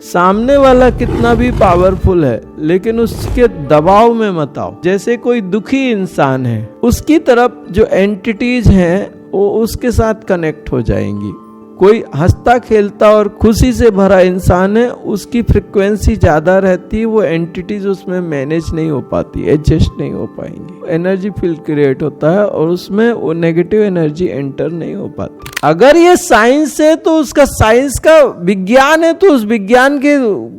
सामने वाला कितना भी पावरफुल है लेकिन उसके दबाव में मत आओ। जैसे कोई दुखी इंसान है, उसकी तरफ जो एंटिटीज हैं वो उसके साथ कनेक्ट हो जाएंगी। कोई हंसता खेलता और खुशी से भरा इंसान है, उसकी फ्रिक्वेंसी ज्यादा रहती है, वो एंटिटीज उसमें मैनेज नहीं हो पाती, एडजस्ट नहीं हो पाएंगी, एनर्जी फील्ड क्रिएट होता है और उसमें वो नेगेटिव एनर्जी एंटर नहीं हो पाती। अगर ये साइंस है तो उसका साइंस का विज्ञान है, तो उस विज्ञान के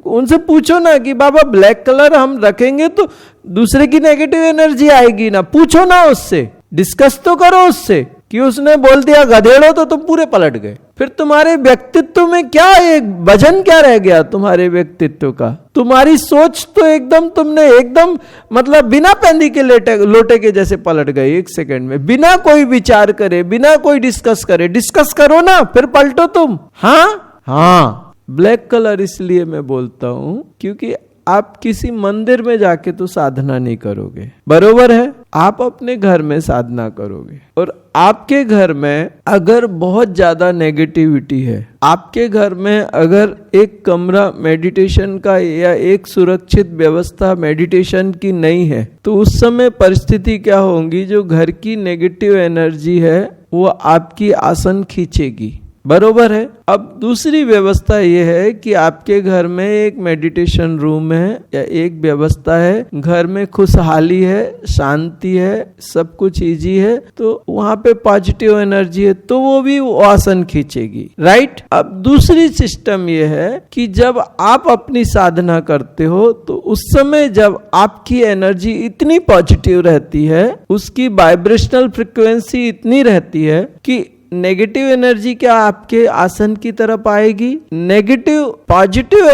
उनसे पूछो ना कि बाबा ब्लैक कलर हम रखेंगे तो दूसरे की नेगेटिव एनर्जी आएगी ना, पूछो ना उससे, डिस्कस तो करो उससे। कि उसने बोल दिया गधेड़ो तो तुम पूरे पलट गए, फिर तुम्हारे व्यक्तित्व में क्या एक वजन क्या रह गया तुम्हारे व्यक्तित्व का? तुम्हारी सोच तो एकदम तुमने एकदम मतलब बिना पैंदी के लोटे के जैसे पलट गए एक सेकंड में, बिना कोई विचार करे, बिना कोई डिस्कस करे। डिस्कस करो ना फिर पलटो तुम। हाँ, ब्लैक कलर इसलिए मैं बोलता हूं क्योंकि आप किसी मंदिर में जाके तो साधना नहीं करोगे, बरोबर है? आप अपने घर में साधना करोगे और आपके घर में अगर बहुत ज्यादा नेगेटिविटी है, आपके घर में अगर एक कमरा मेडिटेशन का या एक सुरक्षित व्यवस्था मेडिटेशन की नहीं है, तो उस समय परिस्थिति क्या होगी? जो घर की नेगेटिव एनर्जी है वो आपकी आसन खींचेगी, बरोबर है। अब दूसरी व्यवस्था यह है कि आपके घर में एक मेडिटेशन रूम है या एक व्यवस्था है, घर में खुशहाली है, शांति है, सब कुछ इजी है, तो वहां पे पॉजिटिव एनर्जी है, तो वो भी वो आसन खींचेगी, राइट। अब दूसरी सिस्टम यह है कि जब आप अपनी साधना करते हो तो उस समय जब आपकी एनर्जी इतनी पॉजिटिव रहती है, उसकी वाइब्रेशनल फ्रिक्वेंसी इतनी रहती है कि नेगेटिव एनर्जी क्या आपके आसन की तरफ आएगी? नेगेटिव पॉजिटिव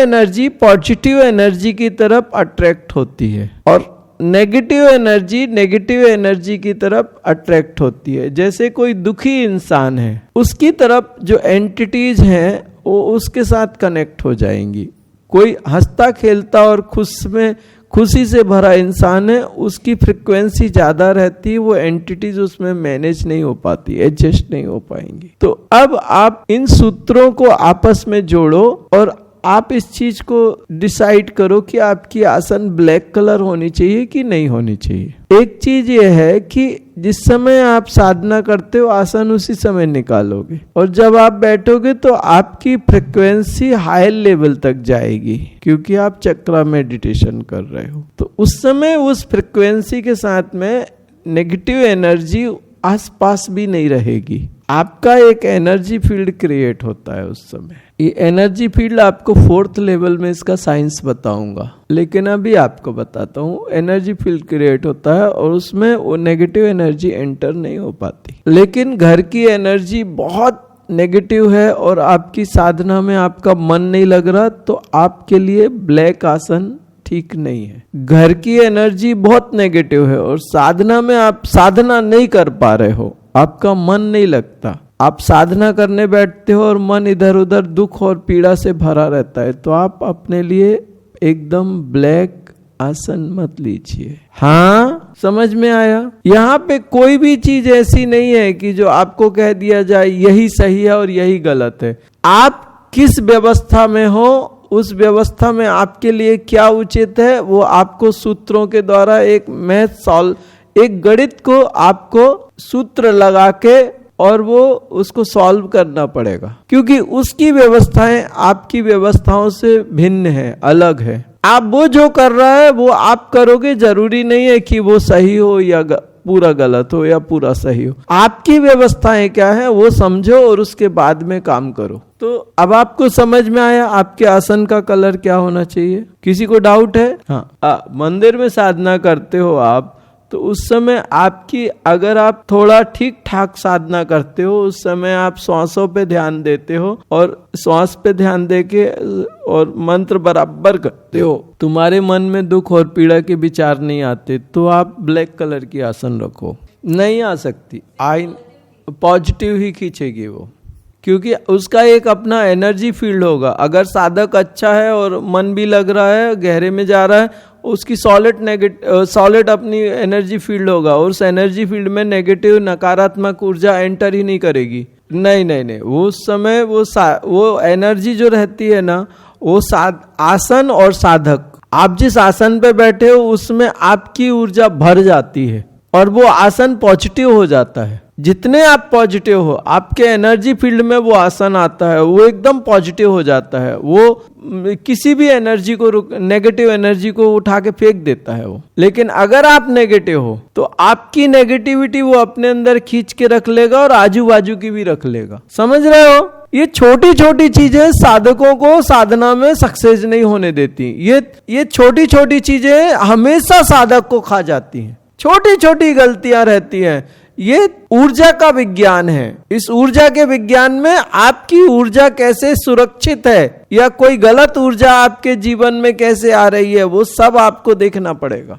एनर्जी की तरफ अट्रैक्ट होती है और नेगेटिव एनर्जी की तरफ अट्रैक्ट होती है। जैसे कोई दुखी इंसान है, उसकी तरफ जो एंटिटीज हैं वो उसके साथ कनेक्ट हो जाएंगी। कोई हंसता खेलता और खुशी से भरा इंसान है, उसकी फ्रिक्वेंसी ज्यादा रहती है, वो एंटिटीज उसमें मैनेज नहीं हो पाती, एडजस्ट नहीं हो पाएंगी। तो अब आप इन सूत्रों को आपस में जोड़ो और आप इस चीज को डिसाइड करो कि आपकी आसन ब्लैक कलर होनी चाहिए कि नहीं होनी चाहिए। एक चीज ये है कि जिस समय आप साधना करते हो आसन उसी समय निकालोगे और जब आप बैठोगे तो आपकी फ्रिक्वेंसी हाई लेवल तक जाएगी क्योंकि आप चक्रा मेडिटेशन कर रहे हो। तो उस समय उस फ्रिक्वेंसी के साथ में नेगेटिव एनर्जी आसपास भी नहीं रहेगी, आपका एक एनर्जी फील्ड क्रिएट होता है उस समय। ये एनर्जी फील्ड आपको 4th लेवल में इसका साइंस बताऊंगा, लेकिन अभी आपको बताता हूँ। एनर्जी फील्ड क्रिएट होता है और उसमें वो नेगेटिव एनर्जी एंटर नहीं हो पाती। लेकिन घर की एनर्जी बहुत नेगेटिव है और आपकी साधना में आपका मन नहीं लग रहा, तो आपके लिए ब्लैक आसन ठीक नहीं है। घर की एनर्जी बहुत नेगेटिव है और साधना में आप साधना नहीं कर पा रहे हो, आपका मन नहीं लगता, आप साधना करने बैठते हो और मन इधर उधर दुख और पीड़ा से भरा रहता है, तो आप अपने लिए एकदम ब्लैक आसन मत लीजिए। हाँ, समझ में आया? यहाँ पे कोई भी चीज ऐसी नहीं है कि जो आपको कह दिया जाए यही सही है और यही गलत है। आप किस व्यवस्था में हो, उस व्यवस्था में आपके लिए क्या उचित है, वो आपको सूत्रों के द्वारा एक गणित को आपको सूत्र लगा के और वो उसको सॉल्व करना पड़ेगा, क्योंकि उसकी व्यवस्थाएं आपकी व्यवस्थाओं से भिन्न है, अलग है। आप वो जो कर रहा है वो आप करोगे, जरूरी नहीं है कि वो सही हो या पूरा गलत हो या पूरा सही हो। आपकी व्यवस्थाएं क्या है वो समझो और उसके बाद में काम करो। तो अब आपको समझ में आया आपके आसन का कलर क्या होना चाहिए? किसी को डाउट है? हाँ, मंदिर में साधना करते हो आप, तो उस समय आपकी, अगर आप थोड़ा ठीक ठाक साधना करते हो, उस समय आप श्वासों पे ध्यान देते हो और श्वास पे ध्यान देके और मंत्र बराबर करते हो, तुम्हारे मन में दुख और पीड़ा के विचार नहीं आते, तो आप ब्लैक कलर की आसन रखो। नहीं आ सकती, पॉजिटिव ही खींचेगी वो, क्योंकि उसका एक अपना एनर्जी फील्ड होगा। अगर साधक अच्छा है और मन भी लग रहा है, गहरे में जा रहा है, उसकी सॉलिड अपनी एनर्जी फील्ड होगा और उस एनर्जी फील्ड में नेगेटिव नकारात्मक ऊर्जा एंटर ही नहीं करेगी। नहीं, वो समय वो एनर्जी जो रहती है ना, वो आसन और साधक, आप जिस आसन पे बैठे हो उसमें आपकी ऊर्जा भर जाती है और वो आसन पॉजिटिव हो जाता है। जितने आप पॉजिटिव हो, आपके एनर्जी फील्ड में वो आसन आता है, वो एकदम पॉजिटिव हो जाता है। वो किसी भी एनर्जी को, नेगेटिव एनर्जी को उठा के फेंक देता है वो। लेकिन अगर आप नेगेटिव हो तो आपकी नेगेटिविटी वो अपने अंदर खींच के रख लेगा और आजू बाजू की भी रख लेगा। समझ रहे हो? ये छोटी छोटी चीजें साधकों को साधना में सक्सेस नहीं होने देती। ये छोटी छोटी चीजें हमेशा साधक को खा जाती हैं। छोटी छोटी गलतियां रहती हैं। ये ऊर्जा का विज्ञान है। इस ऊर्जा के विज्ञान में आपकी ऊर्जा कैसे सुरक्षित है या कोई गलत ऊर्जा आपके जीवन में कैसे आ रही है, वो सब आपको देखना पड़ेगा।